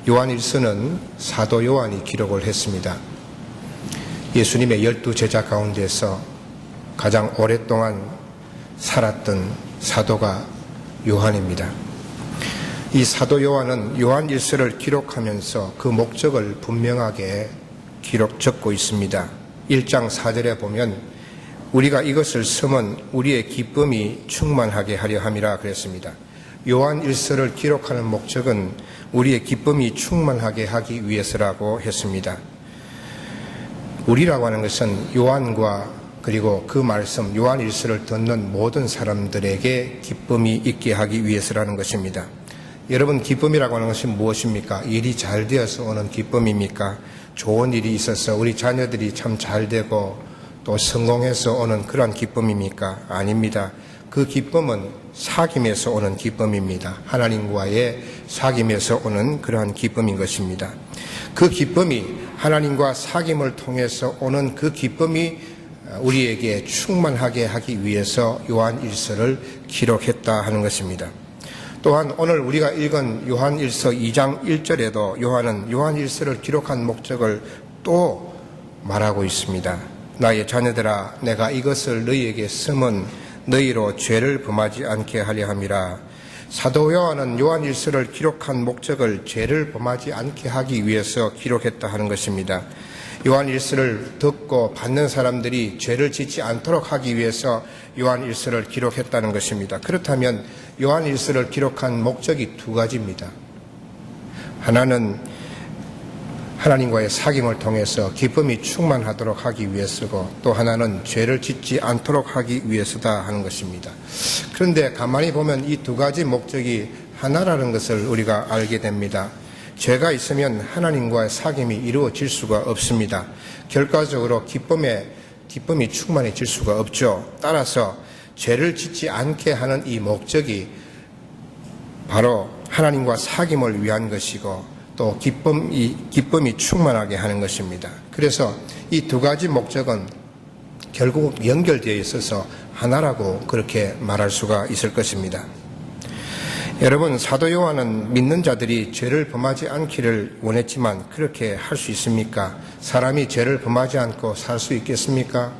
요한일서는 사도 요한이 기록을 했습니다. 예수님의 12제자 가운데서 가장 오랫동안 살았던 사도가 요한입니다. 이 사도 요한은 요한일서를 기록하면서 그 목적을 분명하게 적고 있습니다. 1장 4절에 보면 우리가 이것을 쓰면 우리의 기쁨이 충만하게 하려 함이라 그랬습니다. 요한일서를 기록하는 목적은 우리의 기쁨이 충만하게 하기 위해서라고 했습니다. 우리라고 하는 것은 요한과 그리고 그 말씀 요한일서를 듣는 모든 사람들에게 기쁨이 있게 하기 위해서라는 것입니다. 여러분, 기쁨이라고 하는 것이 무엇입니까? 일이 잘 되어서 오는 기쁨입니까? 좋은 일이 있어서 우리 자녀들이 참 잘 되고 또 성공해서 오는 그러한 기쁨입니까? 아닙니다. 그 기쁨은 사귐에서 오는 기쁨입니다. 하나님과의 사귐에서 오는 그러한 기쁨인 것입니다. 그 기쁨이 하나님과 사귐을 통해서 오는 그 기쁨이 우리에게 충만하게 하기 위해서 요한일서를 기록했다 하는 것입니다. 또한 오늘 우리가 읽은 요한일서 2장 1절에도 요한은 요한일서를 기록한 목적을 또 말하고 있습니다. 나의 자녀들아, 내가 이것을 너희에게 쓰면 너희로 죄를 범하지 않게 하려 함이라. 사도 요한은 요한일서를 기록한 목적을 죄를 범하지 않게 하기 위해서 기록했다 하는 것입니다. 요한일서를 듣고 받는 사람들이 죄를 짓지 않도록 하기 위해서 요한일서를 기록했다는 것입니다. 그렇다면 요한일서를 기록한 목적이 두 가지입니다. 하나는 하나님과의 사귐을 통해서 기쁨이 충만하도록 하기 위해서고, 또 하나는 죄를 짓지 않도록 하기 위해서다 하는 것입니다. 그런데 가만히 보면 이 두 가지 목적이 하나라는 것을 우리가 알게 됩니다. 죄가 있으면 하나님과의 사귐이 이루어질 수가 없습니다. 결과적으로 기쁨이 충만해질 수가 없죠. 따라서 죄를 짓지 않게 하는 이 목적이 바로 하나님과 사귐을 위한 것이고, 또 기쁨이 충만하게 하는 것입니다. 그래서 이 두 가지 목적은 결국 연결되어 있어서 하나라고 그렇게 말할 수가 있을 것입니다. 여러분, 사도 요한은 믿는 자들이 죄를 범하지 않기를 원했지만 그렇게 할 수 있습니까? 사람이 죄를 범하지 않고 살 수 있겠습니까?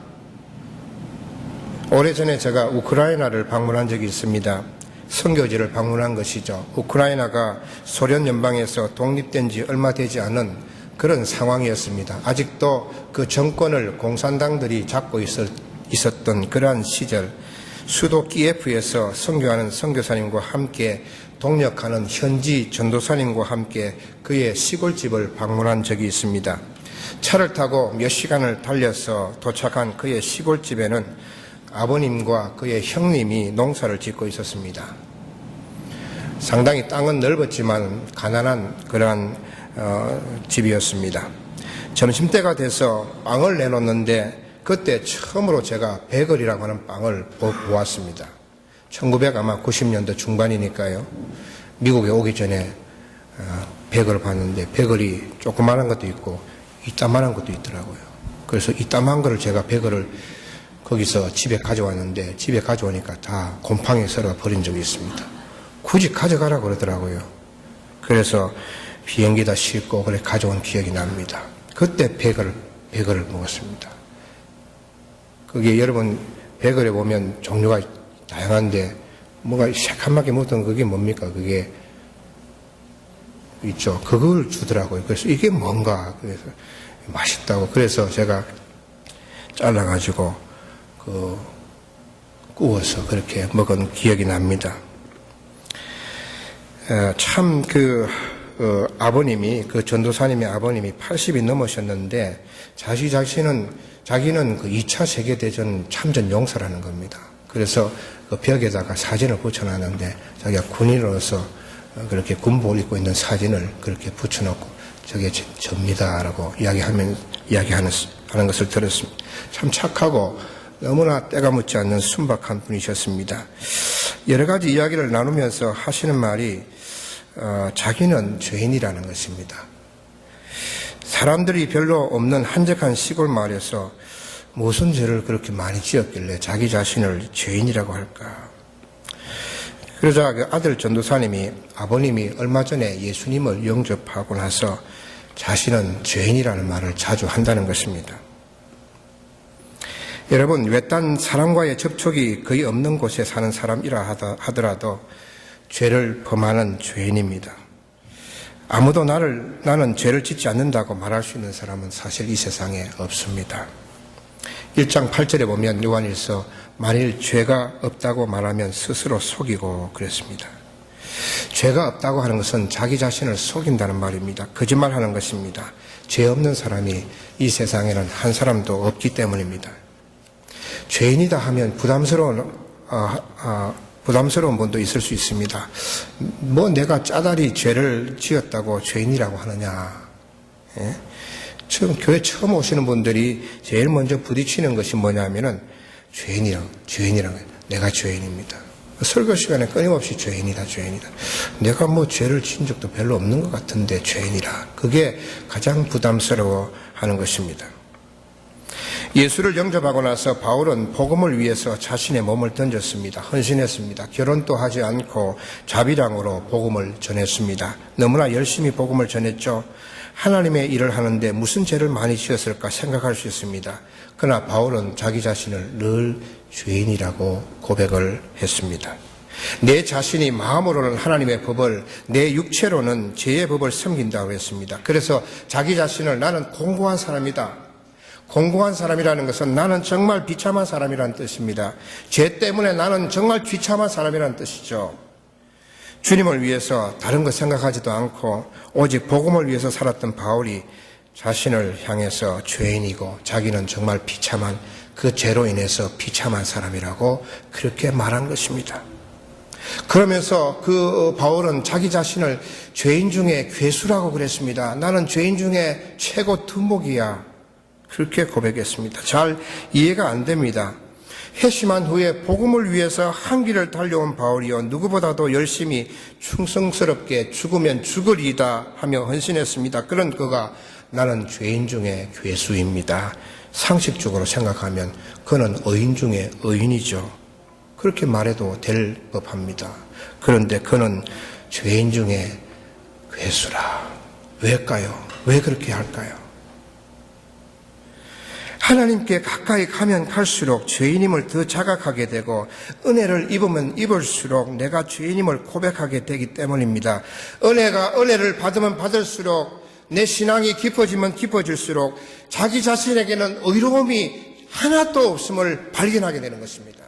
오래전에 제가 우크라이나를 방문한 적이 있습니다. 선교지를 방문한 것이죠. 우크라이나가 소련 연방에서 독립된 지 얼마 되지 않은 그런 상황이었습니다. 아직도 그 정권을 공산당들이 잡고 있었던 그러한 시절, 수도 키예프에서 선교하는 선교사님과 함께 동역하는 현지 전도사님과 함께 그의 시골집을 방문한 적이 있습니다. 차를 타고 몇 시간을 달려서 도착한 그의 시골집에는 아버님과 그의 형님이 농사를 짓고 있었습니다. 상당히 땅은 넓었지만 가난한 그러한 집이었습니다. 점심때가 돼서 빵을 내놓는데 그때 처음으로 제가 베글이라고 하는 빵을 보았습니다. 1990년도 중반이니까요. 미국에 오기 전에 베글을 봤는데 베글이 조그마한 것도 있고 이따만한 것도 있더라고요. 그래서 이따만한 거를 제가 베글을 거기서 집에 가져왔는데 집에 가져오니까 다 곰팡이 썰어 버린 적이 있습니다. 굳이 가져가라고 그러더라고요. 그래서 비행기에다 싣고 그래 가져온 기억이 납니다. 그때 베글을 먹었습니다. 그게 여러분 베글에 보면 종류가 다양한데 뭔가 새카맣게 묻은 그게 뭡니까? 그게 있죠. 그걸 주더라고요. 그래서 이게 뭔가 그래서 맛있다고 그래서 제가 잘라가지고 구워서 그렇게 먹은 기억이 납니다. 참 아버님이 그 전도사님의 아버님이 80이 넘으셨는데 자기는 그 2차 세계대전 참전 용사라는 겁니다. 그래서 그 벽에다가 사진을 붙여놨는데 자기가 군인으로서 그렇게 군복을 입고 있는 사진을 그렇게 붙여놓고 저게 접니다라고 이야기하는 것을 들었습니다. 참 착하고 너무나 때가 묻지 않는 순박한 분이셨습니다. 여러 가지 이야기를 나누면서 하시는 말이 자기는 죄인이라는 것입니다. 사람들이 별로 없는 한적한 시골 마을에서 무슨 죄를 그렇게 많이 지었길래 자기 자신을 죄인이라고 할까? 그러자 그 아들 전도사님이 아버님이 얼마 전에 예수님을 영접하고 나서 자신은 죄인이라는 말을 자주 한다는 것입니다. 여러분, 외딴 사람과의 접촉이 거의 없는 곳에 사는 사람이라 하더라도 죄를 범하는 죄인입니다. 아무도 나는 죄를 짓지 않는다고 말할 수 있는 사람은 사실 이 세상에 없습니다. 1장 8절에 보면 요한일서 만일 죄가 없다고 말하면 스스로 속이고 그랬습니다. 죄가 없다고 하는 것은 자기 자신을 속인다는 말입니다. 거짓말하는 것입니다. 죄 없는 사람이 이 세상에는 한 사람도 없기 때문입니다. 죄인이다 하면 부담스러운 분도 있을 수 있습니다. 뭐 내가 짜다리 죄를 지었다고 죄인이라고 하느냐. 예? 교회 처음 오시는 분들이 제일 먼저 부딪히는 것이 뭐냐면은 죄인이랑 내가 죄인입니다. 설교 시간에 끊임없이 죄인이다. 내가 뭐 죄를 지은 적도 별로 없는 것 같은데 죄인이라. 그게 가장 부담스러워 하는 것입니다. 예수를 영접하고 나서 바울은 복음을 위해서 자신의 몸을 던졌습니다. 헌신했습니다. 결혼도 하지 않고 자비량으로 복음을 전했습니다. 너무나 열심히 복음을 전했죠. 하나님의 일을 하는데 무슨 죄를 많이 지었을까 생각할 수 있습니다. 그러나 바울은 자기 자신을 늘 죄인이라고 고백을 했습니다. 내 자신이 마음으로는 하나님의 법을, 내 육체로는 죄의 법을 섬긴다고 했습니다. 그래서 자기 자신을 나는 공고한 사람이다. 공고한 사람이라는 것은 나는 정말 비참한 사람이라는 뜻입니다. 죄 때문에 나는 정말 비참한 사람이라는 뜻이죠. 주님을 위해서 다른 것 생각하지도 않고 오직 복음을 위해서 살았던 바울이 자신을 향해서 죄인이고 자기는 정말 비참한 그 죄로 인해서 비참한 사람이라고 그렇게 말한 것입니다. 그러면서 그 바울은 자기 자신을 죄인 중에 괴수라고 그랬습니다. 나는 죄인 중에 최고 두목이야. 그렇게 고백했습니다. 잘 이해가 안 됩니다. 회심한 후에 복음을 위해서 한 길을 달려온 바울이요 누구보다도 열심히 충성스럽게 죽으면 죽으리이다 하며 헌신했습니다. 그런 그가 나는 죄인 중에 괴수입니다. 상식적으로 생각하면 그는 의인 중에 의인이죠. 그렇게 말해도 될 법합니다. 그런데 그는 죄인 중에 괴수라. 왜일까요? 왜 그렇게 할까요? 하나님께 가까이 가면 갈수록 죄인임을 더 자각하게 되고 은혜를 입으면 입을수록 내가 죄인임을 고백하게 되기 때문입니다. 은혜를 받으면 받을수록 내 신앙이 깊어지면 깊어질수록 자기 자신에게는 의로움이 하나도 없음을 발견하게 되는 것입니다.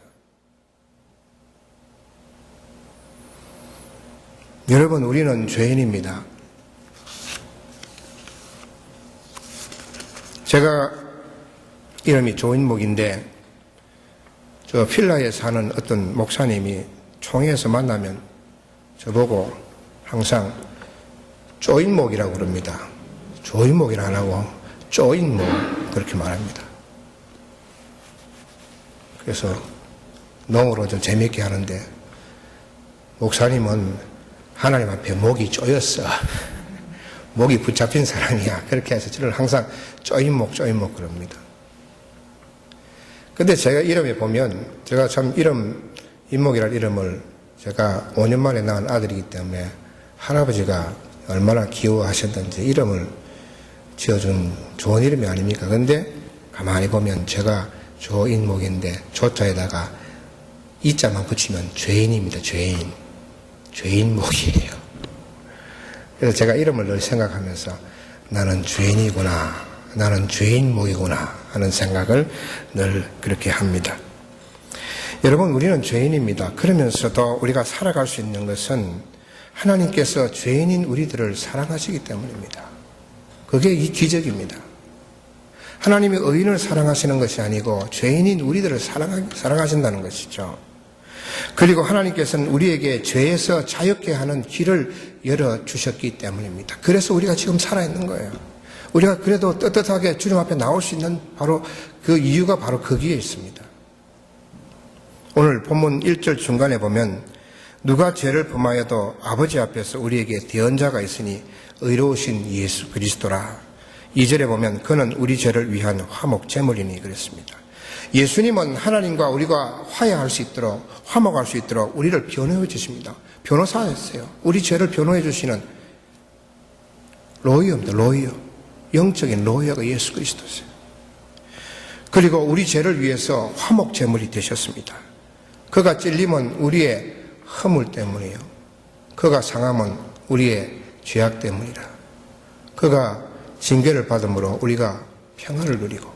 여러분, 우리는 죄인입니다. 제가 이름이 조인목인데 저 필라에 사는 어떤 목사님이 총회에서 만나면 저보고 항상 쪼인목이라고 그럽니다. 조인목이라 안 하고 쪼인목 그렇게 말합니다. 그래서 농으로 좀 재미있게 하는데 목사님은 하나님 앞에 목이 쪼였어. 목이 붙잡힌 사람이야. 그렇게 해서 저를 항상 쪼인목 그럽니다. 근데 제가 이름에 보면 제가 참 인목이라는 이름을 제가 5년 만에 낳은 아들이기 때문에 할아버지가 얼마나 귀여워하셨던지 이름을 지어준 좋은 이름이 아닙니까? 근데 가만히 보면 제가 조인목인데 조자에다가 이자만 붙이면 죄인입니다. 죄인목이에요. 그래서 제가 이름을 늘 생각하면서 나는 죄인이구나. 나는 죄인목이구나 하는 생각을 늘 그렇게 합니다. 여러분, 우리는 죄인입니다. 그러면서도 우리가 살아갈 수 있는 것은 하나님께서 죄인인 우리들을 사랑하시기 때문입니다. 그게 이 기적입니다. 하나님이 의인을 사랑하시는 것이 아니고 죄인인 우리들을 사랑하신다는 것이죠. 그리고 하나님께서는 우리에게 죄에서 자유케 하는 길을 열어주셨기 때문입니다. 그래서 우리가 지금 살아있는 거예요. 우리가 그래도 떳떳하게 주님 앞에 나올 수 있는 바로 그 이유가 바로 거기에 있습니다. 오늘 본문 1절 중간에 보면 누가 죄를 범하여도 아버지 앞에서 우리에게 대언자가 있으니 의로우신 예수 그리스도라. 2절에 보면 그는 우리 죄를 위한 화목 제물이니 그랬습니다. 예수님은 하나님과 우리가 화해할 수 있도록, 화목할 수 있도록 우리를 변호해 주십니다. 변호사였어요. 우리 죄를 변호해 주시는 로이어입니다. 로이어. 영적인 로이어가 예수 그리스도세요. 그리고 우리 죄를 위해서 화목 제물이 되셨습니다. 그가 찔림은 우리의 허물 때문이에요. 그가 상함은 우리의 죄악 때문이라. 그가 징계를 받음으로 우리가 평안을 누리고,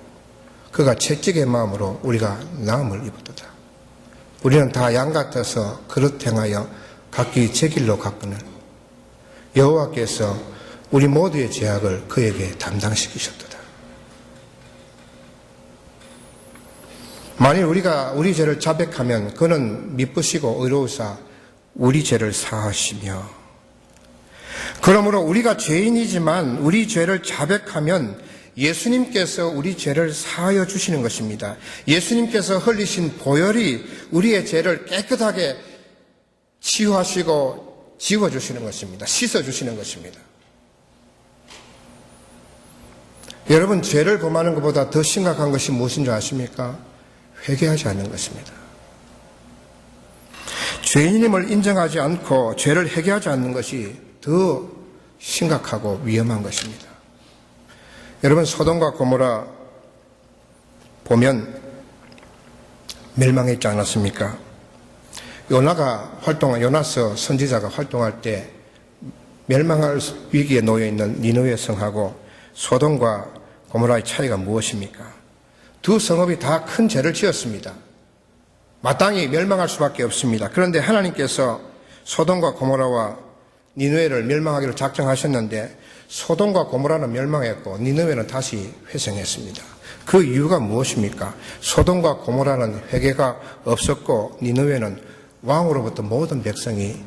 그가 채찍의 마음으로 우리가 나음을 입었도다. 우리는 다 양 같아서 그릇 행하여 각기 제 길로 갔거늘 여호와께서 우리 모두의 죄악을 그에게 담당시키셨도다. 만일 우리가 우리 죄를 자백하면 그는 미쁘시고 의로우사 우리 죄를 사하시며, 그러므로 우리가 죄인이지만 우리 죄를 자백하면 예수님께서 우리 죄를 사하여 주시는 것입니다. 예수님께서 흘리신 보혈이 우리의 죄를 깨끗하게 치유하시고 지워주시는 것입니다. 씻어주시는 것입니다. 여러분, 죄를 범하는 것보다 더 심각한 것이 무엇인 줄 아십니까? 회개하지 않는 것입니다. 죄인임을 인정하지 않고 죄를 회개하지 않는 것이 더 심각하고 위험한 것입니다. 여러분, 소돔과 고모라 보면 멸망했지 않았습니까? 요나서 선지자가 활동할 때 멸망할 위기에 놓여 있는 니느웨 성하고 소돔과 고모라의 차이가 무엇입니까? 두 성읍이 다 큰 죄를 지었습니다. 마땅히 멸망할 수밖에 없습니다. 그런데 하나님께서 소돔과 고모라와 니느웨를 멸망하기로 작정하셨는데 소돔과 고모라는 멸망했고 니느웨는 다시 회생했습니다. 그 이유가 무엇입니까? 소돔과 고모라는 회개가 없었고 니느웨는 왕으로부터 모든 백성이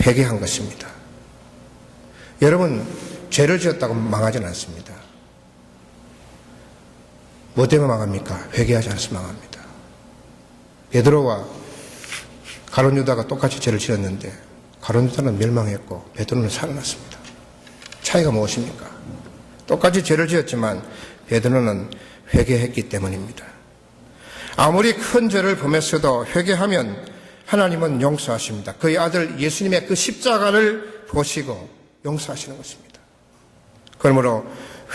회개한 것입니다. 여러분, 죄를 지었다고 망하지는 않습니다. 뭐 때문에 망합니까? 회개하지 않아서 망합니다. 베드로와 가룟 유다가 똑같이 죄를 지었는데 가룟 유다는 멸망했고 베드로는 살아났습니다. 차이가 무엇입니까? 똑같이 죄를 지었지만 베드로는 회개했기 때문입니다. 아무리 큰 죄를 범했어도 회개하면 하나님은 용서하십니다. 그의 아들 예수님의 그 십자가를 보시고 용서하시는 것입니다. 그러므로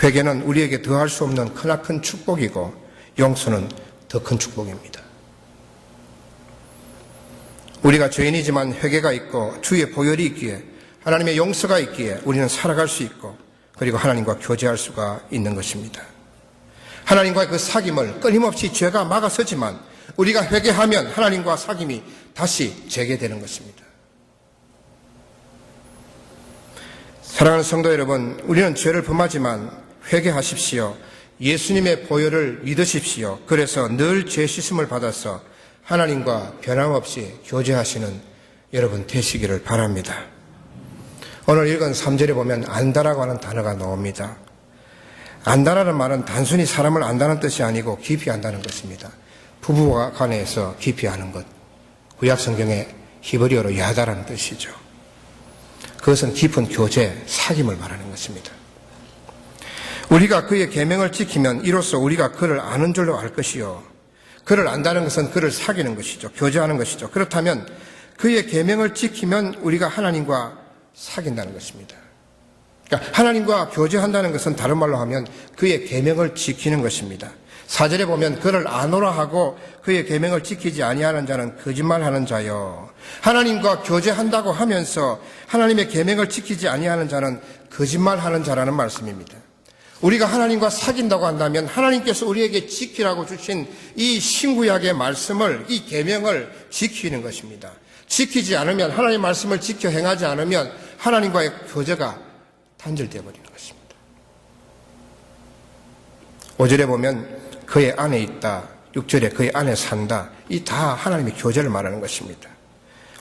회개는 우리에게 더할 수 없는 크나큰 축복이고 용서는 더 큰 축복입니다. 우리가 죄인이지만 회개가 있고 주의 보혈이 있기에 하나님의 용서가 있기에 우리는 살아갈 수 있고 그리고 하나님과 교제할 수가 있는 것입니다. 하나님과의 그 사귐을 끊임없이 죄가 막아서지만 우리가 회개하면 하나님과 사귐이 다시 재개되는 것입니다. 사랑하는 성도 여러분, 우리는 죄를 범하지만 회개하십시오. 예수님의 보혈을 믿으십시오. 그래서 늘 죄 씻음을 받아서 하나님과 변함없이 교제하시는 여러분 되시기를 바랍니다. 오늘 읽은 3절에 보면 안다라고 하는 단어가 나옵니다. 안다라는 말은 단순히 사람을 안다는 뜻이 아니고 깊이 안다는 것입니다. 부부와 간에서 깊이 아는 것. 구약 성경의 히브리어로 야다라는 뜻이죠. 그것은 깊은 교제, 사귐을 말하는 것입니다. 우리가 그의 계명을 지키면 이로써 우리가 그를 아는 줄로 알 것이요. 그를 안다는 것은 그를 사귀는 것이죠. 교제하는 것이죠. 그렇다면 그의 계명을 지키면 우리가 하나님과 사귄다는 것입니다. 그러니까 하나님과 교제한다는 것은 다른 말로 하면 그의 계명을 지키는 것입니다. 4절에 보면 그를 아노라 하고 그의 계명을 지키지 아니하는 자는 거짓말하는 자요. 하나님과 교제한다고 하면서 하나님의 계명을 지키지 아니하는 자는 거짓말하는 자라는 말씀입니다. 우리가 하나님과 사귄다고 한다면 하나님께서 우리에게 지키라고 주신 이 신구약의 말씀을, 이 계명을 지키는 것입니다. 지키지 않으면, 하나님의 말씀을 지켜 행하지 않으면 하나님과의 교제가 단절되어 버리는 것입니다. 5절에 보면 그의 안에 있다, 6절에 그의 안에 산다, 이 다 하나님의 교제를 말하는 것입니다.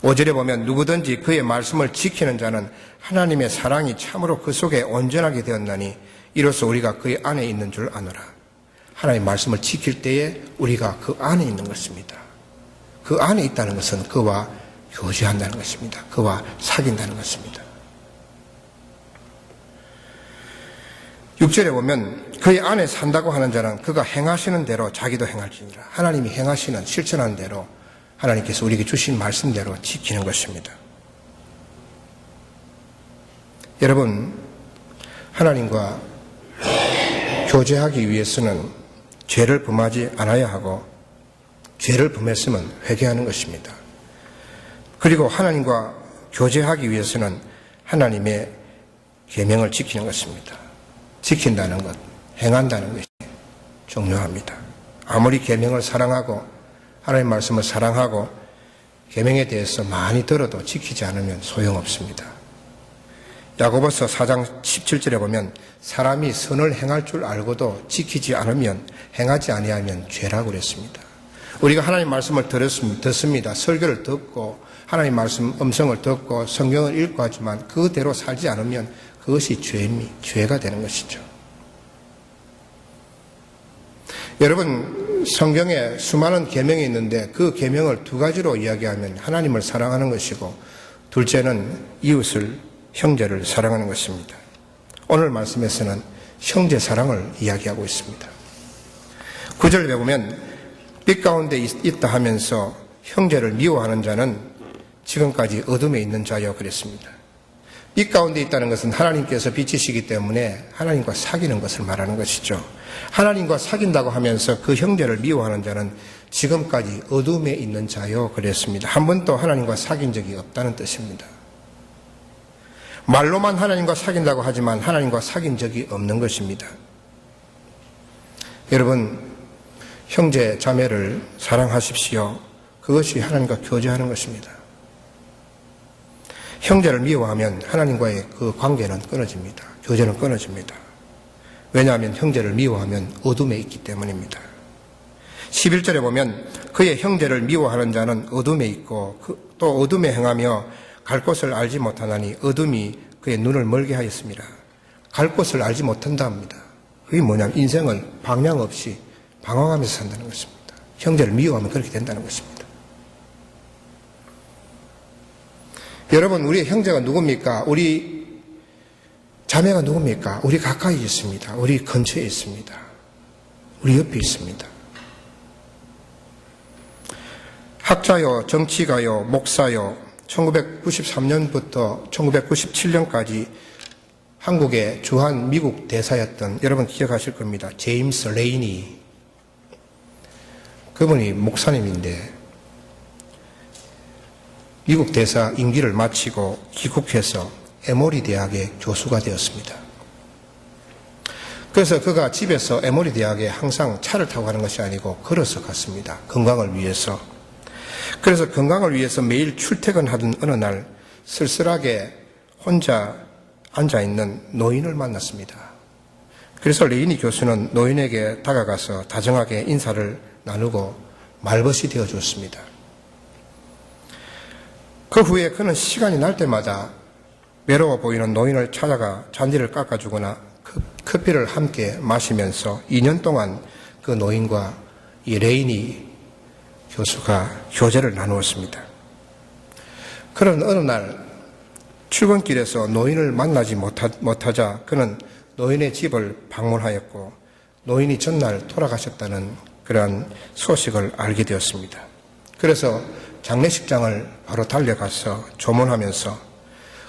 5절에 보면 누구든지 그의 말씀을 지키는 자는 하나님의 사랑이 참으로 그 속에 온전하게 되었나니 이로써 우리가 그의 안에 있는 줄 아노라. 하나님의 말씀을 지킬 때에 우리가 그 안에 있는 것입니다. 그 안에 있다는 것은 그와 교제한다는 것입니다. 그와 사귄다는 것입니다. 6절에 보면 그의 안에 산다고 하는 자는 그가 행하시는 대로 자기도 행할지니라. 하나님이 행하시는 실천하는 대로 하나님께서 우리에게 주신 말씀대로 지키는 것입니다. 여러분, 하나님과 교제하기 위해서는 죄를 범하지 않아야 하고 죄를 범했으면 회개하는 것입니다. 그리고 하나님과 교제하기 위해서는 하나님의 계명을 지키는 것입니다. 지킨다는 것, 행한다는 것이 중요합니다. 아무리 계명을 사랑하고 하나님의 말씀을 사랑하고 계명에 대해서 많이 들어도 지키지 않으면 소용없습니다. 야고보서 4장 17절에 보면 사람이 선을 행할 줄 알고도 지키지 않으면 행하지 아니하면 죄라고 그랬습니다. 우리가 하나님 말씀을 듣습니다. 설교를 듣고 하나님 말씀 음성을 듣고 성경을 읽고 하지만 그대로 살지 않으면 그것이 죄가 되는 것이죠. 여러분, 성경에 수많은 계명이 있는데 그 계명을 두 가지로 이야기하면 하나님을 사랑하는 것이고 둘째는 이웃을 형제를 사랑하는 것입니다. 오늘 말씀에서는 형제 사랑을 이야기하고 있습니다. 9절에 보면 빛 가운데 있다 하면서 형제를 미워하는 자는 지금까지 어둠에 있는 자여 그랬습니다. 빛 가운데 있다는 것은 하나님께서 빛이시기 때문에 하나님과 사귀는 것을 말하는 것이죠. 하나님과 사귄다고 하면서 그 형제를 미워하는 자는 지금까지 어둠에 있는 자여 그랬습니다. 한 번도 하나님과 사귄 적이 없다는 뜻입니다. 말로만 하나님과 사귄다고 하지만 하나님과 사귄 적이 없는 것입니다. 여러분, 형제 자매를 사랑하십시오. 그것이 하나님과 교제하는 것입니다. 형제를 미워하면 하나님과의 그 관계는 끊어집니다. 교제는 끊어집니다. 왜냐하면 형제를 미워하면 어둠에 있기 때문입니다. 11절에 보면 그의 형제를 미워하는 자는 어둠에 있고 또 어둠에 행하며 갈 곳을 알지 못하나니 어둠이 그의 눈을 멀게 하였습니다. 갈 곳을 알지 못한다 합니다. 그게 뭐냐면 인생을 방향 없이 방황하면서 산다는 것입니다. 형제를 미워하면 그렇게 된다는 것입니다. 여러분, 우리의 형제가 누굽니까? 우리 자매가 누굽니까? 우리 가까이 있습니다. 우리 근처에 있습니다. 우리 옆에 있습니다. 학자요, 정치가요, 목사요, 1993년부터 1997년까지 한국의 주한 미국 대사였던, 여러분 기억하실 겁니다. 제임스 레이니. 그분이 목사님인데 미국 대사 임기를 마치고 귀국해서 에모리 대학의 교수가 되었습니다. 그래서 그가 집에서 에모리 대학에 항상 차를 타고 가는 것이 아니고 걸어서 갔습니다. 건강을 위해서. 그래서 건강을 위해서 매일 출퇴근하던 어느 날 쓸쓸하게 혼자 앉아있는 노인을 만났습니다. 그래서 레이니 교수는 노인에게 다가가서 다정하게 인사를 나누고 말벗이 되어줬습니다. 그 후에 그는 시간이 날 때마다 외로워 보이는 노인을 찾아가 잔디를 깎아주거나 커피를 함께 마시면서 2년 동안 그 노인과 이 레이니 교수가 교제를 나누었습니다. 그런 어느 날 출근길에서 노인을 만나지 못하자 그는 노인의 집을 방문하였고 노인이 전날 돌아가셨다는 그러한 소식을 알게 되었습니다. 그래서 장례식장을 바로 달려가서 조문하면서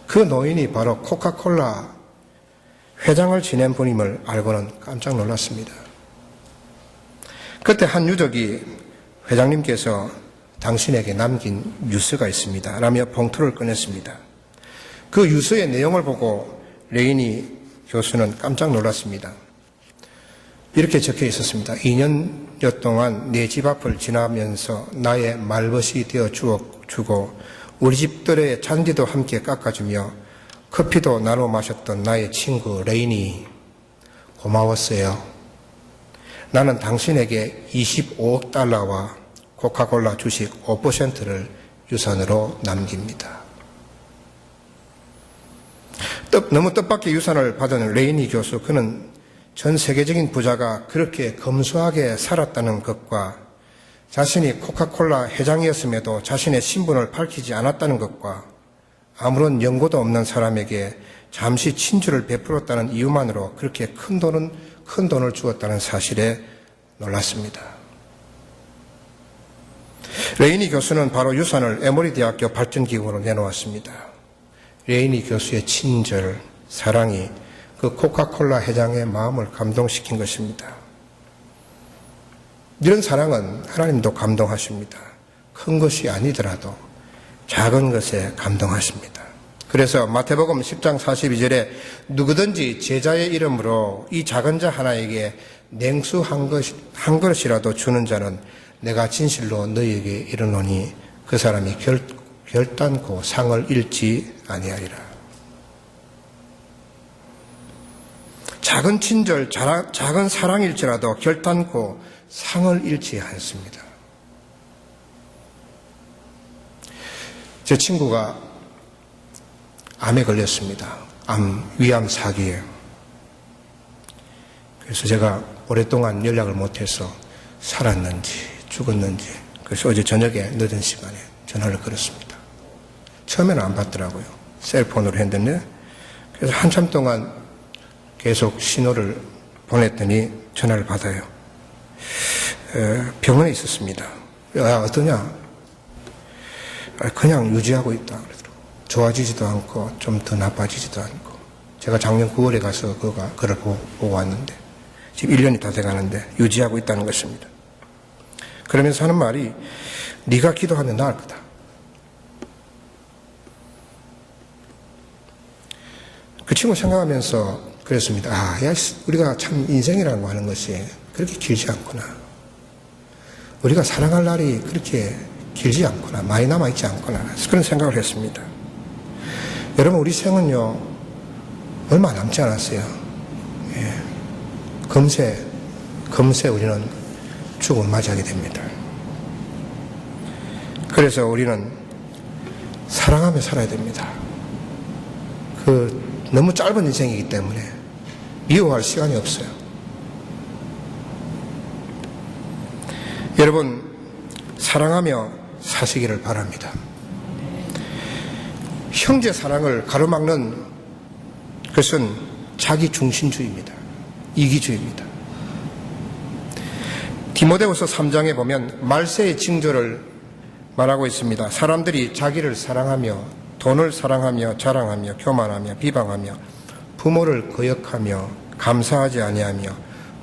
그 노인이 바로 코카콜라 회장을 지낸 분임을 알고는 깜짝 놀랐습니다. 그때 한 유족이 회장님께서 당신에게 남긴 유서가 있습니다 라며 봉투를 꺼냈습니다. 그 유서의 내용을 보고 레이니 교수는 깜짝 놀랐습니다. 이렇게 적혀 있었습니다. 2년여 동안 내 집 앞을 지나면서 나의 말벗이 되어 주고 우리 집들의 잔디도 함께 깎아주며 커피도 나눠 마셨던 나의 친구 레이니, 고마웠어요. 나는 당신에게 25억 달러와 코카콜라 주식 5%를 유산으로 남깁니다. 너무 뜻밖의 유산을 받은 레이니 교수, 그는 전 세계적인 부자가 그렇게 검소하게 살았다는 것과 자신이 코카콜라 회장이었음에도 자신의 신분을 밝히지 않았다는 것과 아무런 연고도 없는 사람에게 잠시 친절을 베풀었다는 이유만으로 그렇게 큰 돈을 주었다는 사실에 놀랐습니다. 레이니 교수는 바로 유산을 에모리 대학교 발전기금으로 내놓았습니다. 레이니 교수의 친절, 사랑이 그 코카콜라 회장의 마음을 감동시킨 것입니다. 이런 사랑은 하나님도 감동하십니다. 큰 것이 아니더라도 작은 것에 감동하십니다. 그래서 마태복음 10장 42절에 누구든지 제자의 이름으로 이 작은 자 하나에게 냉수 한 그릇이라도 주는 자는 내가 진실로 너희에게 이르노니 그 사람이 결단코 상을 잃지 아니하리라. 작은 친절, 작은 사랑일지라도 결단코 상을 잃지 않습니다. 제 친구가 암에 걸렸습니다. 위암 4기에. 그래서 제가 오랫동안 연락을 못해서 살았는지 죽었는지, 그래서 어제 저녁에 늦은 시간에 전화를 걸었습니다. 처음에는 안 받더라고요. 셀폰으로 했는데, 그래서 한참 동안 계속 신호를 보냈더니 전화를 받아요. 병원에 있었습니다. 어떠냐? 그냥 유지하고 있다 그러더라고요. 좋아지지도 않고 좀 더 나빠지지도 않고. 제가 작년 9월에 가서 그걸 보고 왔는데 지금 1년이 다 돼가는데 유지하고 있다는 것입니다. 그러면서 하는 말이 네가 기도하면 나을 거다. 그 친구 생각하면서 그랬습니다. 우리가 참 인생이라고 하는 것이 그렇게 길지 않구나. 우리가 사랑할 날이 그렇게 길지 않구나. 많이 남아있지 않구나. 그런 생각을 했습니다. 여러분, 우리 생은요, 얼마 남지 않았어요. 예. 금세 우리는 죽음을 맞이하게 됩니다. 그래서 우리는 사랑하며 살아야 됩니다. 너무 짧은 인생이기 때문에 미워할 시간이 없어요. 여러분, 사랑하며 사시기를 바랍니다. 형제 사랑을 가로막는 것은 자기 중심주의입니다. 이기주의입니다. 디모데후서 3장에 보면 말세의 징조를 말하고 있습니다. 사람들이 자기를 사랑하며 돈을 사랑하며 자랑하며 교만하며 비방하며 부모를 거역하며 감사하지 아니하며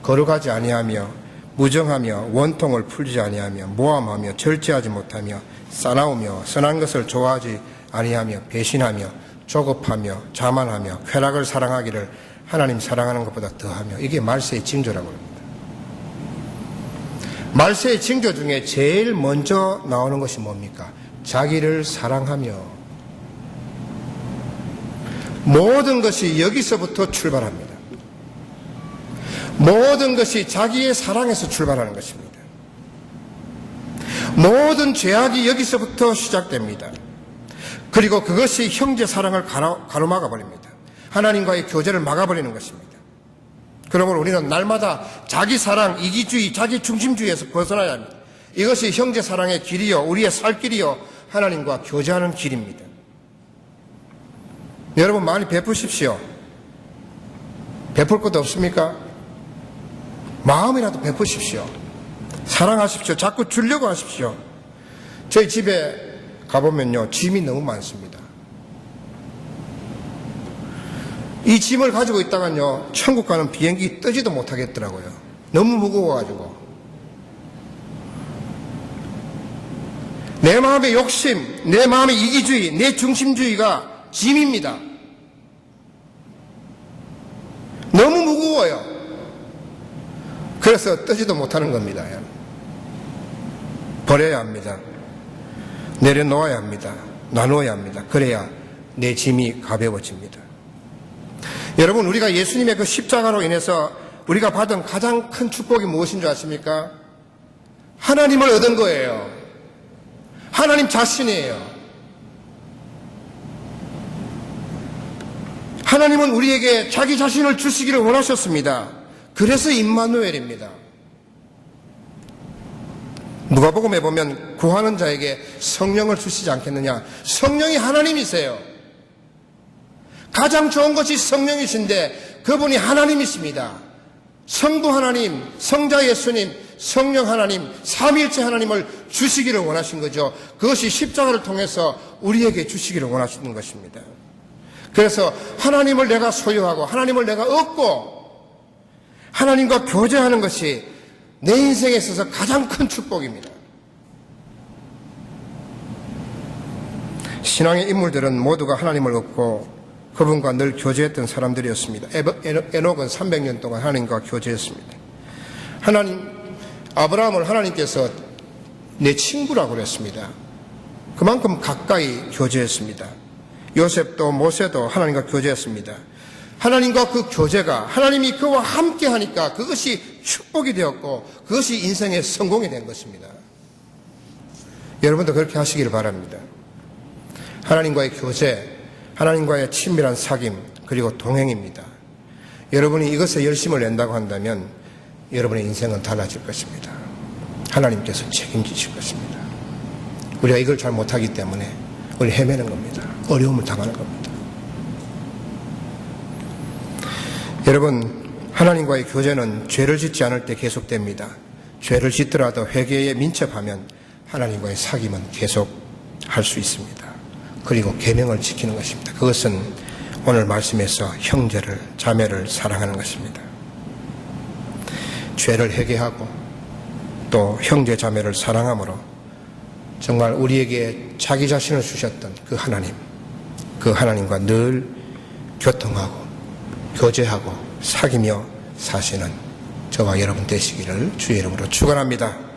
거룩하지 아니하며 무정하며 원통을 풀지 아니하며 모함하며 절제하지 못하며 싸나우며 선한 것을 좋아하지 아니하며 배신하며 조급하며 자만하며 쾌락을 사랑하기를 하나님 사랑하는 것보다 더하며. 이게 말세의 징조라고 합니다. 말세의 징조 중에 제일 먼저 나오는 것이 뭡니까? 자기를 사랑하며. 모든 것이 여기서부터 출발합니다. 모든 것이 자기의 사랑에서 출발하는 것입니다. 모든 죄악이 여기서부터 시작됩니다. 그리고 그것이 형제 사랑을 가로막아 버립니다. 하나님과의 교제를 막아버리는 것입니다. 그러므로 우리는 날마다 자기 사랑, 이기주의, 자기 중심주의에서 벗어나야 합니다. 이것이 형제 사랑의 길이요, 우리의 살 길이요, 하나님과 교제하는 길입니다. 여러분, 많이 베푸십시오. 베풀 것도 없습니까? 마음이라도 베푸십시오. 사랑하십시오. 자꾸 주려고 하십시오. 저희 집에 가보면요, 짐이 너무 많습니다. 이 짐을 가지고 있다가요, 천국 가는 비행기 뜨지도 못하겠더라고요. 너무 무거워가지고. 내 마음의 욕심, 내 마음의 이기주의, 내 중심주의가 짐입니다. 너무 무거워요. 그래서 뜨지도 못하는 겁니다. 버려야 합니다. 내려놓아야 합니다. 나누어야 합니다. 그래야 내 짐이 가벼워집니다. 여러분, 우리가 예수님의 그 십자가로 인해서 우리가 받은 가장 큰 축복이 무엇인 줄 아십니까? 하나님을 얻은 거예요. 하나님 자신이에요. 하나님은 우리에게 자기 자신을 주시기를 원하셨습니다. 그래서 임마누엘입니다. 누가복음에 보면 구하는 자에게 성령을 주시지 않겠느냐. 성령이 하나님이세요. 가장 좋은 것이 성령이신데 그분이 하나님이십니다. 성부 하나님, 성자 예수님, 성령 하나님, 삼위일체 하나님을 주시기를 원하신 거죠. 그것이 십자가를 통해서 우리에게 주시기를 원하시는 것입니다. 그래서 하나님을 내가 소유하고 하나님을 내가 얻고 하나님과 교제하는 것이 내 인생에 있어서 가장 큰 축복입니다. 신앙의 인물들은 모두가 하나님을 얻고 그분과 늘 교제했던 사람들이었습니다. 에녹은 300년 동안 하나님과 교제했습니다. 아브라함을 하나님께서 내 친구라고 그랬습니다. 그만큼 가까이 교제했습니다. 요셉도 모세도 하나님과 교제했습니다. 하나님과 그 교제가 하나님이 그와 함께 하니까 그것이 축복이 되었고 그것이 인생의 성공이 된 것입니다. 여러분도 그렇게 하시기를 바랍니다. 하나님과의 교제, 하나님과의 친밀한 사귐, 그리고 동행입니다. 여러분이 이것에 열심을 낸다고 한다면 여러분의 인생은 달라질 것입니다. 하나님께서 책임지실 것입니다. 우리가 이걸 잘 못하기 때문에 우리 헤매는 겁니다. 어려움을 당하는 겁니다. 여러분, 하나님과의 교제는 죄를 짓지 않을 때 계속됩니다. 죄를 짓더라도 회개에 민첩하면 하나님과의 사귐은 계속 할 수 있습니다. 그리고 계명을 지키는 것입니다. 그것은 오늘 말씀에서 형제를, 자매를 사랑하는 것입니다. 죄를 회개하고 또 형제, 자매를 사랑함으로 정말 우리에게 자기 자신을 주셨던 그 하나님과 늘 교통하고 교제하고 사귀며 사시는 저와 여러분 되시기를 주의 이름으로 축원합니다.